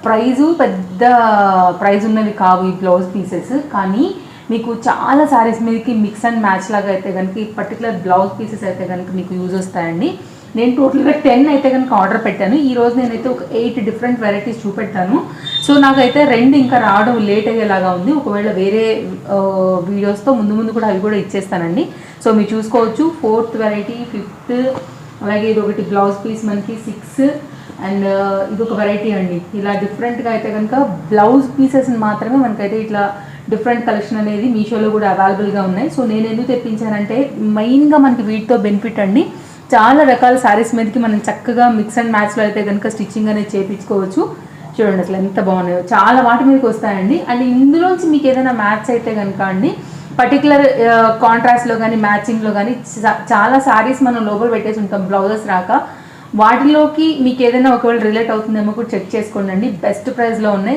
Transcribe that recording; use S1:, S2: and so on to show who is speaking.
S1: పెద్ద ప్రైజ్ ఉన్నవి కావు ఈ బ్లౌజ్ పీసెస్. కానీ మీకు చాలా శారీస్ మీదకి మిక్స్ అండ్ మ్యాచ్ లాగా అయితే కనుక ఈ పర్టికులర్ బ్లౌజ్ పీసెస్ అయితే కనుక మీకు యూజ్ వస్తాయండి. నేను టోటల్గా 10 అయితే కనుక ఆర్డర్ పెట్టాను. ఈరోజు నేనైతే ఒక 8 డిఫరెంట్ వెరైటీస్ చూపెట్టాను. సో నాకైతే 2 ఇంకా రావడం లేట్ అయ్యేలాగా ఉంది. ఒకవేళ వేరే వీడియోస్తో ముందు కూడా అవి కూడా ఇచ్చేస్తానండి. సో మీరు చూసుకోవచ్చు. 4th వెరైటీ, 5th, అలాగే ఇది ఒకటి బ్లౌజ్ పీస్ మనకి 6 అండ్ ఇది ఒక వెరైటీ అండి. ఇలా డిఫరెంట్గా అయితే కనుక బ్లౌజ్ పీసెస్ని మాత్రమే మనకైతే ఇట్లా డిఫరెంట్ కలెక్షన్ అనేది మీషోలో కూడా అవైలబుల్గా ఉన్నాయి. సో నేను ఎందుకు తెప్పించానంటే మెయిన్గా మనకి వీటితో బెనిఫిట్ అండి, చాలా రకాల శారీస్ మీదకి మనం చక్కగా మిక్స్ అండ్ మ్యాచ్లో అయితే కనుక స్టిచ్చింగ్ అనేది చేయించుకోవచ్చు. చూడండి అసలు ఎంత బాగున్నాయో, చాలా వాటి మీదకి వస్తాయండి. అండ్ ఇందులోంచి మీకు ఏదైనా మ్యాచ్ అయితే కనుక అండి పర్టికులర్ కాంట్రాస్ట్లో కానీ మ్యాచింగ్లో కానీ చాలా శారీస్ మనం లోపల పెట్టేసి ఉంటాం బ్లౌజెస్ రాక. వాటిలోకి మీకు ఏదైనా ఒకవేళ రిలేట్ అవుతుందేమో కూడా చెక్ చేసుకోండి. బెస్ట్ ప్రైస్లో ఉన్నాయి.